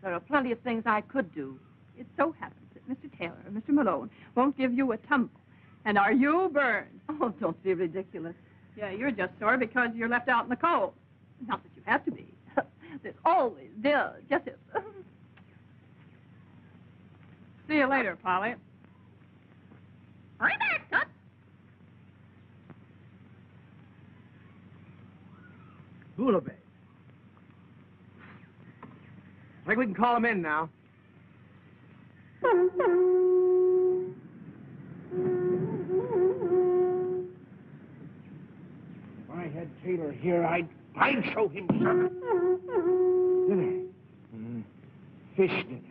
There are plenty of things I could do. It so happens that Mr. Taylor and Mr. Malone won't give you a tumble. And are you burned? Oh, don't be ridiculous. Yeah, you're just sore because you're left out in the cold. Not that you have to be. There's always justice. See you later, Polly. Hurry back, Toots. Bouillabaisse. I think we can call him in now. If I had Taylor here, I'd show him something. Dinner. Fish dinner.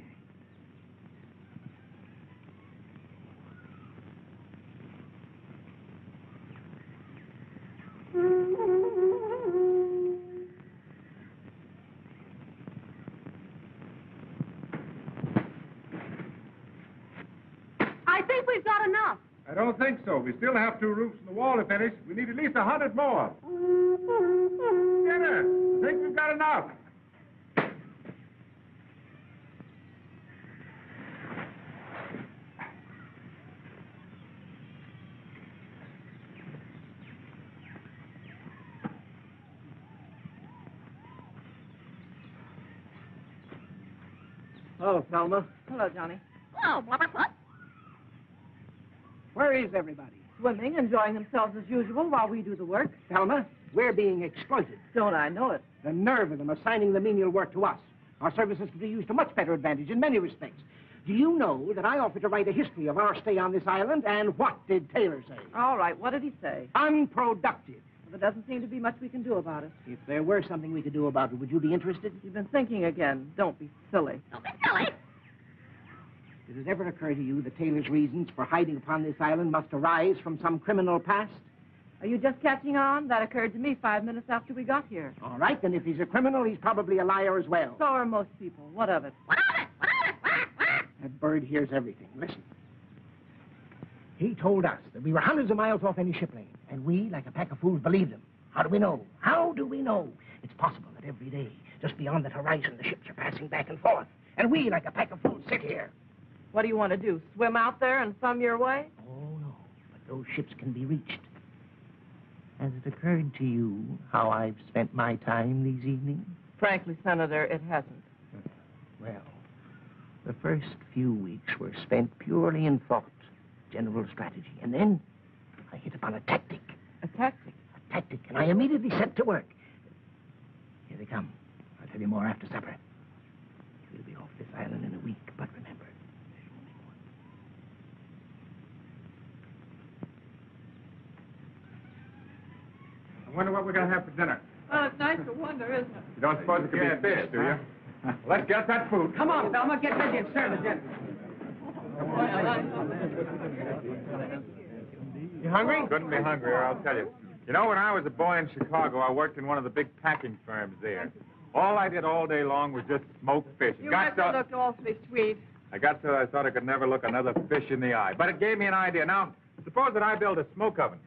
I think we've got enough. I don't think so. We still have 2 roofs in the wall to finish. We need at least 100 more. Dinner. I think we've got enough. Hello, Thelma. Hello, Johnny. Hello, Blubberfoot. Where is everybody? Swimming, enjoying themselves as usual while we do the work. Thelma, we're being exploited. Don't I know it? The nerve of them assigning the menial work to us. Our services could be used to much better advantage in many respects. Do you know that I offered to write a history of our stay on this island, and what did Taylor say? All right, what did he say? Unproductive. Well, there doesn't seem to be much we can do about it. If there were something we could do about it, would you be interested? You've been thinking again. Don't be silly. Don't be silly. Did it ever occur to you that Taylor's reasons for hiding upon this island must arise from some criminal past? Are you just catching on? That occurred to me 5 minutes after we got here. All right, then if he's a criminal, he's probably a liar as well. So are most people. What of it? What of it? What of it? Quack, quack. That bird hears everything. Listen. He told us that we were hundreds of miles off any ship lane, and we, like a pack of fools, believed him. How do we know? How do we know? It's possible that every day, just beyond that horizon, the ships are passing back and forth, and we, like a pack of fools, sit here. What do you want to do? Swim out there and thumb your way? Oh, no, but those ships can be reached. Has it occurred to you how I've spent my time these evenings? Frankly, Senator, it hasn't. Well, the first few weeks were spent purely in thought, general strategy, and then I hit upon a tactic. A tactic? A tactic, and I immediately set to work. Here they come. I'll tell you more after supper. We'll be off this island in a week, but remember, there's only one. we're going to have for dinner? Well, it's nice to wonder, isn't it? You don't suppose it could be fish, do you? Let's get that food. Come on, Thelma, get ready and serve the dinner. You hungry? Couldn't be hungrier, I'll tell you. You know, when I was a boy in Chicago, I worked in one of the big packing firms there. All I did all day long was just smoke fish. You must have looked awfully sweet. I got so I thought I could never look another fish in the eye. But it gave me an idea. Now, suppose that I build a smoke oven.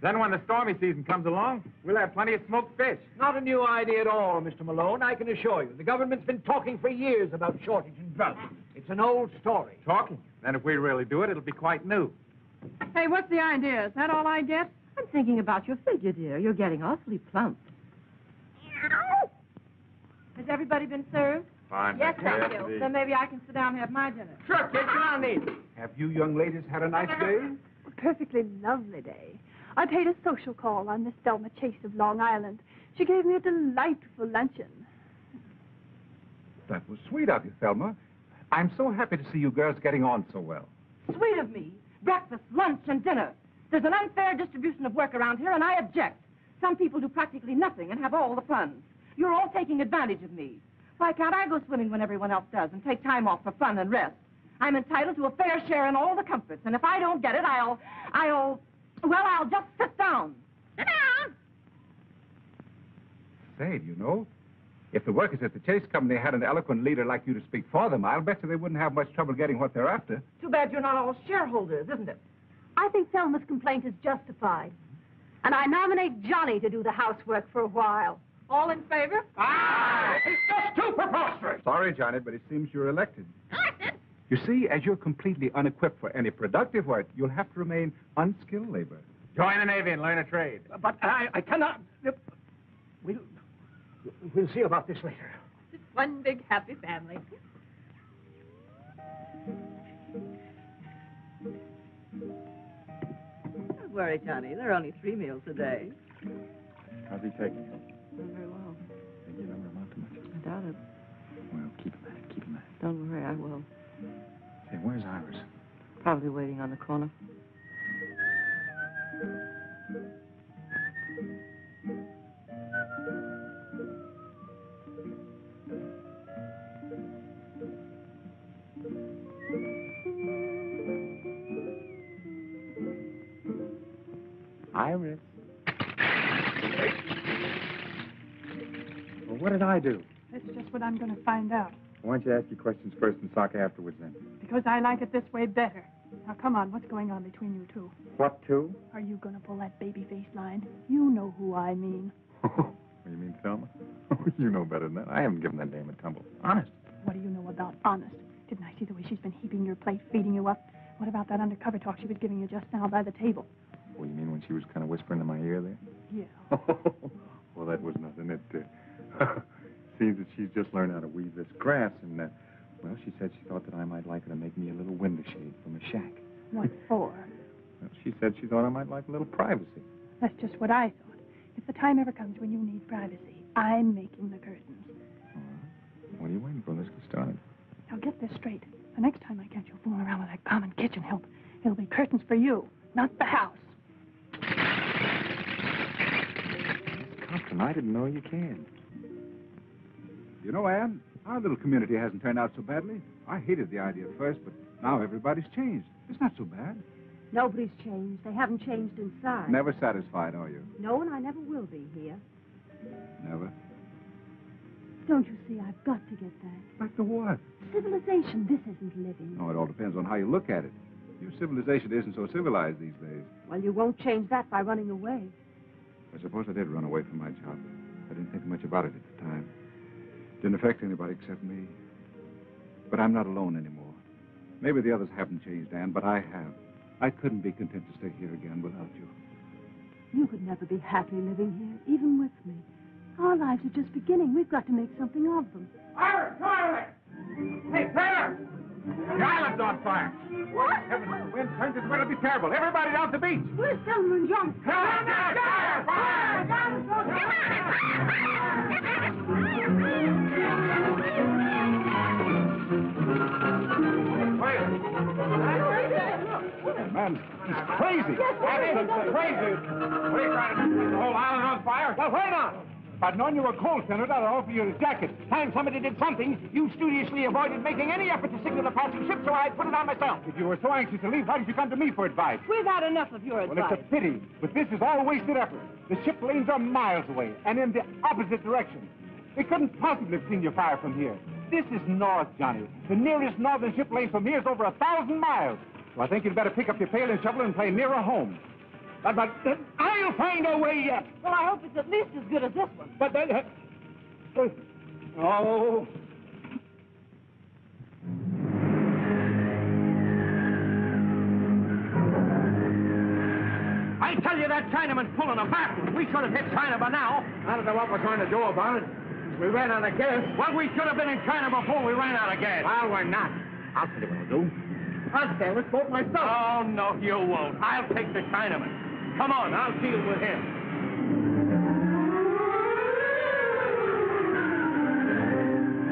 Then when the stormy season comes along, we'll have plenty of smoked fish. Not a new idea at all, Mr. Malone, I can assure you. The government's been talking for years about shortage and drought. It's an old story. Talking? Then if we really do it, it'll be quite new. Hey, what's the idea? Is that all I get? I'm thinking about your figure, dear. You're getting awfully plump. Has everybody been served? Fine. Yes, thank Yes, you. indeed. Then maybe I can sit down and have my dinner. Sure, kid, sit down and eat. Have you young ladies had a nice day? A perfectly lovely day. I paid a social call on Miss Thelma Chase of Long Island. She gave me a delightful luncheon. That was sweet of you, Thelma. I'm so happy to see you girls getting on so well. Sweet of me. Breakfast, lunch, and dinner. There's an unfair distribution of work around here, and I object. Some people do practically nothing and have all the fun. You're all taking advantage of me. Why can't I go swimming when everyone else does and take time off for fun and rest? I'm entitled to a fair share in all the comforts, and if I don't get it, I'll just sit down. Sit down. Say, you know, if the workers at the Chase Company had an eloquent leader like you to speak for them, I'll bet you they wouldn't have much trouble getting what they're after. Too bad you're not all shareholders, isn't it? I think Thelma's complaint is justified. And I nominate Johnny to do the housework for a while. All in favor? Ah! It's just too preposterous. Sorry, Johnny, but it seems you're elected. You see, as you're completely unequipped for any productive work, you'll have to remain unskilled labor. Join the Navy and learn a trade. But I cannot... We'll see about this later. Just one big happy family. Don't worry, Johnny. There are only 3 meals a day. How's he taking it? Not very well. Think you don't amount to much? I doubt it. Well, keep him at it. Keep him at it. Don't worry, I will. Say, where's Iris? Probably waiting on the corner. Iris. Well, what did I do? That's just what I'm going to find out. Why don't you ask your questions first and talk afterwards then? Because I like it this way better. Now, come on, what's going on between you two? What two? Are you going to pull that baby face line? You know who I mean. You mean Thelma? You know better than that. I haven't given that dame a tumble. Honest. What do you know about honest? Didn't I see the way she's been heaping your plate, feeding you up? What about that undercover talk she was giving you just now by the table? Oh, you mean when she was kind of whispering in my ear there? Yeah. Well, that was nothing. It seems that she's just learned how to weave this grass, and, well, she said she thought that I might like her to make me a little window shade from a shack. What for? Well, she said she thought I might like a little privacy. That's just what I thought. If the time ever comes when you need privacy, I'm making the curtains. What are you waiting for? Let's get started. Now, get this straight. The next time I catch you fooling around with that common kitchen help, it'll be curtains for you, not the house. Miss Compton, I didn't know you can. You know, Anne, our little community hasn't turned out so badly. I hated the idea at first, but now everybody's changed. It's not so bad. Nobody's changed. They haven't changed inside. Never satisfied, are you? No, and I never will be here. Never. Don't you see, I've got to get back. Back to what? Civilization, this isn't living. Oh, it all depends on how you look at it. Your civilization isn't so civilized these days. Well, you won't change that by running away. I suppose I did run away from my job. I didn't think much about it at the time. Didn't affect anybody except me. But I'm not alone anymore. Maybe the others haven't changed, Anne, but I have. I couldn't be content to stay here again without you. You could never be happy living here, even with me. Our lives are just beginning. We've got to make something of them. Iris, come on over. Hey, Taylor! The island's on fire. What? Heavens, the wind turns it's going to be terrible. Everybody down to the beach. Where's Thelma and John? Fire! Fire! What's the matter? man. He's crazy. That isn't crazy. What are you trying to do? The whole island on fire? Well, wait on. If I'd known you were cold, Senator, I'd offer you a jacket. Time somebody did something, you studiously avoided making any effort to signal a passing ship, so I put it on myself. If you were so anxious to leave, why did you come to me for advice? We've had enough of your Well, advice. it's a pity, but this is all wasted effort. The ship lanes are miles away, and in the opposite direction. They couldn't possibly have seen your fire from here. This is north, Johnny. The nearest northern ship lane from here is over 1,000 miles. So I think you'd better pick up your pail and shovel and play nearer home. But I'll find a way yet. Well, I hope it's at least as good as this one. But oh. I tell you, that Chinaman's pulling a fast one. We should have hit China by now. I don't know what we're going to do about it. We ran out of gas. Well, we should have been in China before we ran out of gas. Well, we're not. I'll tell you what I'll do. I'll sail this boat myself. Oh, no, you won't. I'll take the Chinaman. Come on, I'll deal with him.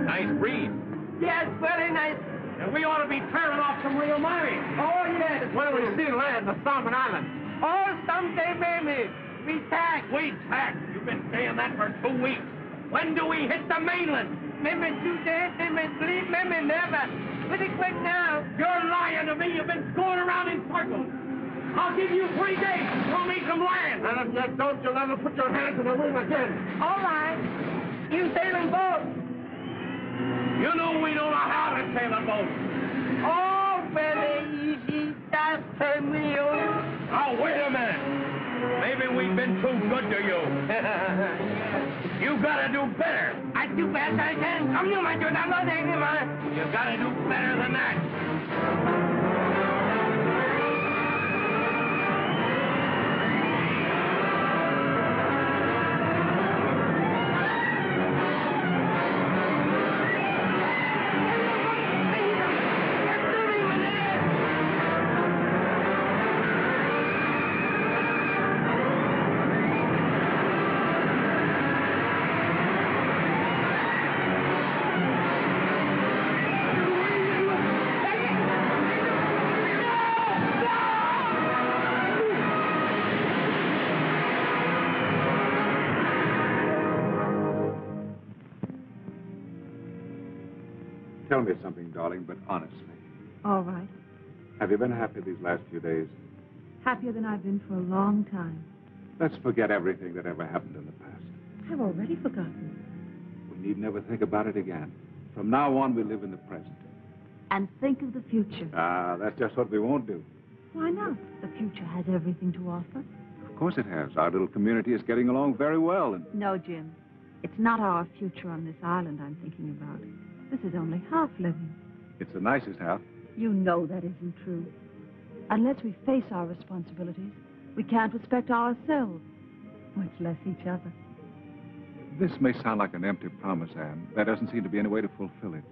Nice breeze. Yes, very nice. And we ought to be tearing off some real money. Oh, yes. When we see land, the Salmon Islands. Oh, someday, maybe. We tax. We tax. You've been saying that for 2 weeks. When do we hit the mainland? Maybe 2 days, maybe 3, maybe never. Pretty quick now. You're lying to me. You've been going around in circles. I'll give you 3 days to show me some land. And if you don't, you'll never put your hand to the wheel again. All right. You sailing boat. You know we don't know how to sail a boat. Oh, very easy. Just tell me. Oh, wait a minute. Maybe we've been too good to you. You gotta do better. I do best I can. Come you, my dude. I'm not angry, man. You gotta do better than that. Tell me something, darling, but honestly. All right. Have you been happy these last few days? Happier than I've been for a long time. Let's forget everything that ever happened in the past. I've already forgotten. We need never think about it again. From now on, we live in the present. And think of the future. Ah, that's just what we won't do. Why not? The future has everything to offer. Of course it has. Our little community is getting along very well. And No, Jim. It's not our future on this island I'm thinking about. This is only half living. it's the nicest half. You know that isn't true. Unless we face our responsibilities, we can't respect ourselves, much less each other. This may sound like an empty promise, Anne. There doesn't seem to be any way to fulfill it.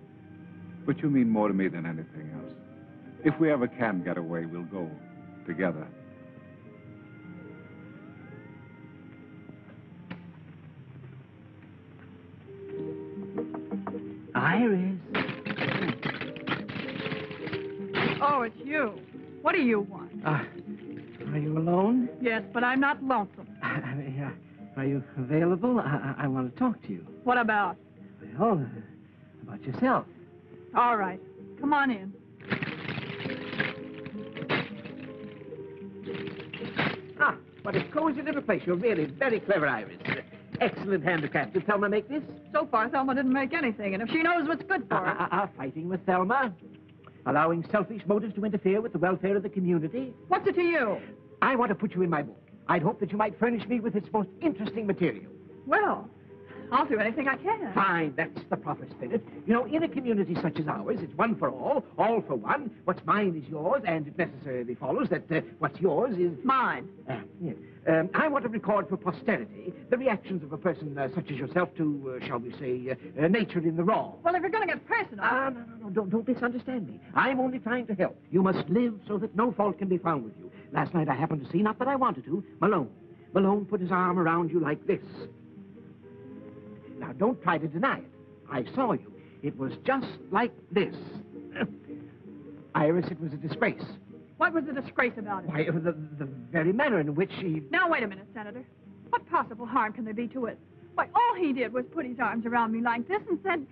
But you mean more to me than anything else. If we ever can get away, we'll go together. Iris. Oh, it's you. What do you want? Are you alone? Yes, but I'm not lonesome. Are you available? I want to talk to you. What about? Well, about yourself. All right. Come on in. Ah, what a cozy little place. You're really very clever, Iris. Excellent handicraft. Did Thelma make this? So far, Thelma didn't make anything, and if she knows what's good for her... Fighting with Thelma? Allowing selfish motives to interfere with the welfare of the community? What's it to you? I want to put you in my book. I'd hope that you might furnish me with its most interesting material. Well, I'll do anything I can. Fine, that's the proper spirit. You know, in a community such as ours, it's one for all for one. What's mine is yours, and it necessarily follows that what's yours is... Mine. Yes. I want to record for posterity the reactions of a person such as yourself to, shall we say, nature in the raw. Well, if you're going to get personal... No, don't misunderstand me. I'm only trying to help. You must live so that no fault can be found with you. Last night I happened to see, not that I wanted to, Malone. Malone put his arm around you like this. Now, don't try to deny it. I saw you. It was just like this. Iris, it was a disgrace. What was the disgrace about it? Why, the very manner in which she... Now, wait a minute, Senator. What possible harm can there be to it? Why, all he did was put his arms around me like this and said,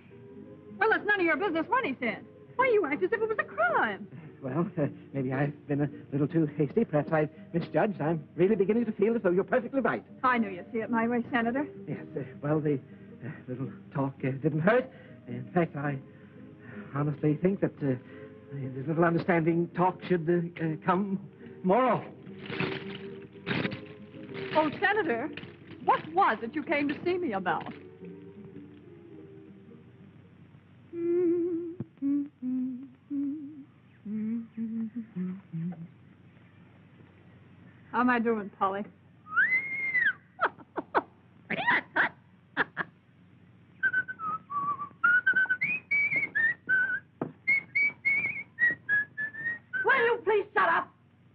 well, it's none of your business what he said. Why, you act as if it was a crime. Well, maybe I've been a little too hasty. Perhaps I've misjudged. I'm really beginning to feel as though you're perfectly right. I knew you'd see it my way, Senator. Yes, well, the little talk didn't hurt. In fact, I honestly think that the little understanding talk should come more often. Oh, Senator, what was it you came to see me about? How am I doing, Polly? Pretty good, Tut. Will you please shut up?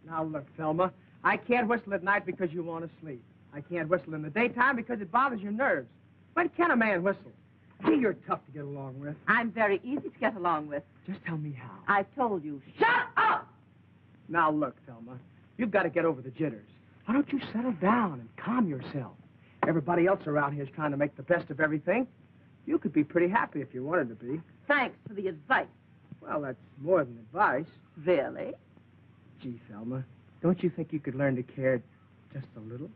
Now, look, Thelma, I can't whistle at night because you want to sleep. I can't whistle in the daytime because it bothers your nerves. When can a man whistle? Gee, you're tough to get along with. I'm very easy to get along with. Just tell me how. I told you. Shut up! Now, look, Thelma, you've got to get over the jitters. Why don't you settle down and calm yourself? Everybody else around here is trying to make the best of everything. You could be pretty happy if you wanted to be. Thanks for the advice. Well, that's more than advice. Really? Gee, Thelma, don't you think you could learn to care just a little?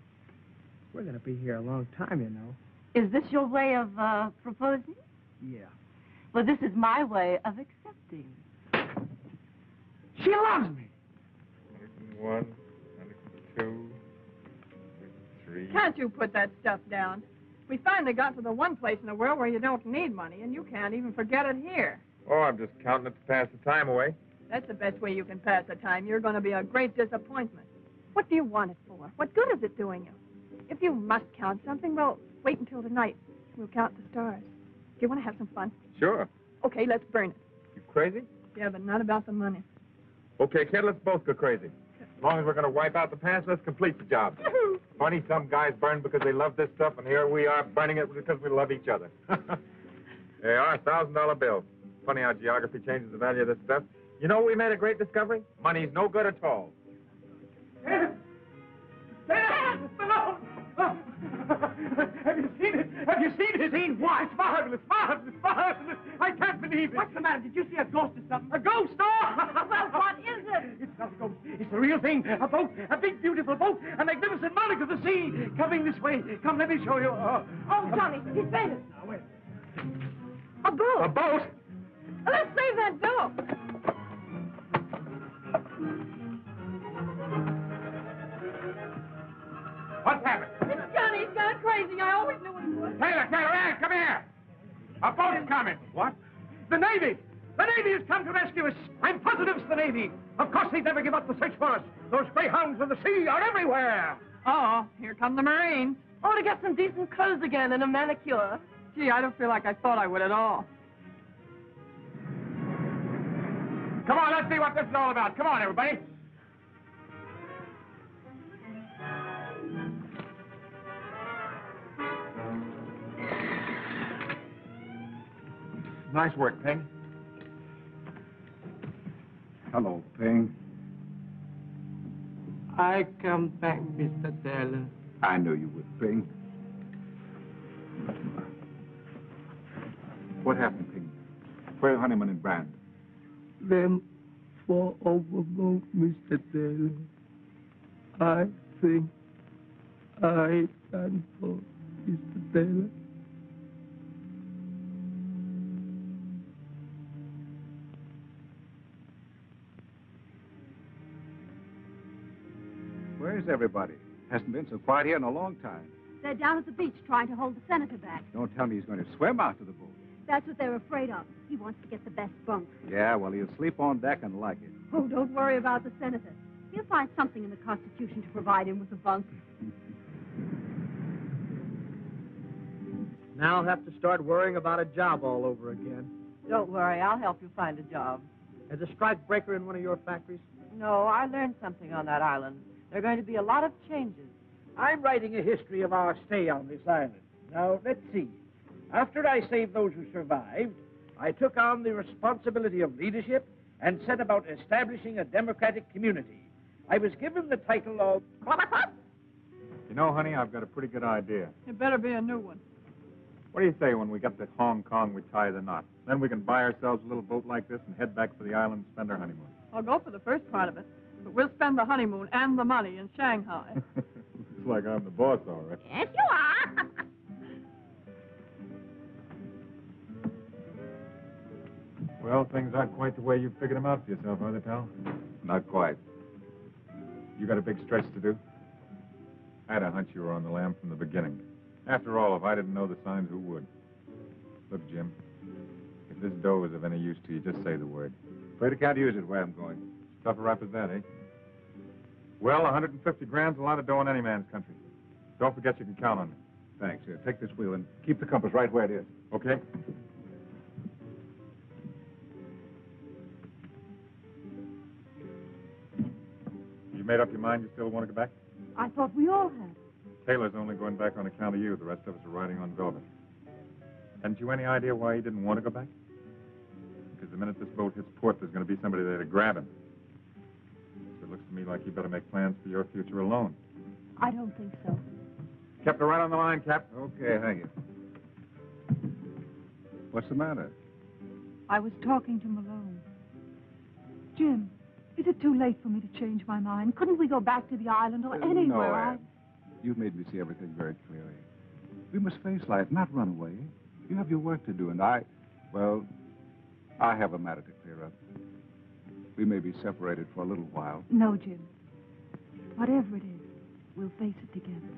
We're going to be here a long time, you know. Is this your way of proposing? Yeah. Well, this is my way of accepting. She loves me. 1, 2, 3. Can't you put that stuff down? We finally got to the one place in the world where you don't need money, and you can't even forget it here. Oh, I'm just counting it to pass the time away. That's the best way you can pass the time. You're going to be a great disappointment. What do you want it for? What good is it doing you? If you must count something, well, wait until tonight. We'll count the stars. Do you want to have some fun? Sure. Okay, let's burn it. You crazy? Yeah, but not about the money. Okay, kid, let's both go crazy. As long as we're going to wipe out the past, let's complete the job. Funny, some guys burn because they love this stuff, and here we are burning it because we love each other. There are $1,000 bills. Funny how geography changes the value of this stuff. You know, we made a great discovery. Money's no good at all. Have you seen it? Have you seen it? Seen what? It's marvelous, marvelous, marvelous. I can't believe it. What's the matter? Did you see a ghost or something? A ghost? Oh! Well, what is it? It's not a ghost. It's the real thing. A boat. A big, beautiful boat. A magnificent monarch of the sea. Coming this way. Come, let me show you. Oh, Johnny, he's fainted. Now, wait. A boat. A boat? Let's save that bill. What's happened? It's Johnny. He's gone crazy. I always knew he would. Taylor, Ann, come here. A boat is coming. What? The Navy. The Navy has come to rescue us. I'm positive it's the Navy. Of course they'd never give up the search for us. Those greyhounds of the sea are everywhere. Uh-oh. Here come the Marines. Oh, to get some decent clothes again and a manicure. Gee, I don't feel like I thought I would at all. Come on, let's see what this is all about. Come on, everybody. Nice work, Ping. Hello, Ping. I come back, Mr. Taylor. I knew you would, Ping. What happened, Ping? Where are Honeyman and Brand? Them fall overboard, Mr. Taylor. I think I done for Mr. Taylor. Where's everybody? Hasn't been so quiet here in a long time. They're down at the beach trying to hold the senator back. Don't tell me he's going to swim out to the boat. That's what they're afraid of. He wants to get the best bunk. Yeah, well, he'll sleep on deck and like it. Oh, don't worry about the senator. He'll find something in the Constitution to provide him with a bunk. Now I'll have to start worrying about a job all over again. Don't worry, I'll help you find a job. As a strike breaker in one of your factories? No, I learned something on that island. There are going to be a lot of changes. I'm writing a history of our stay on this island. Now, let's see. After I saved those who survived, I took on the responsibility of leadership and set about establishing a democratic community. I was given the title of... You know, honey, I've got a pretty good idea. It better be a new one. What do you say when we get to Hong Kong, we tie the knot? Then we can buy ourselves a little boat like this and head back for the island and spend our honeymoon. I'll go for the first part of it, but we'll spend the honeymoon and the money in Shanghai. Looks like I'm the boss, all right. Yes, you are. Well, things aren't quite the way you figured them out for yourself, are they, pal? Not quite. You got a big stretch to do? I had a hunch you were on the lam from the beginning. After all, if I didn't know the signs, who would? Look, Jim, if this dough is of any use to you, just say the word. Afraid I can't use it where I'm going. Tough a rap as that, eh? Well, 150 grand's a lot of dough in any man's country. Don't forget you can count on me. Thanks. Here, take this wheel and keep the compass right where it is. Okay? You made up your mind you still want to go back? I thought we all had. Taylor's only going back on account of you. The rest of us are riding on velvet. Hadn't you any idea why he didn't want to go back? Because the minute this boat hits port, there's going to be somebody there to grab him. So it looks to me like you better make plans for your future alone. I don't think so. Kept her right on the line, Cap. Okay, thank you. What's the matter? I was talking to Malone. Jim, is it too late for me to change my mind? Couldn't we go back to the island or anywhere? No, Anne. You've made me see everything very clearly. We must face life, not run away. You have your work to do, and I have a matter to clear up. We may be separated for a little while. No, Jim. Whatever it is, we'll face it together.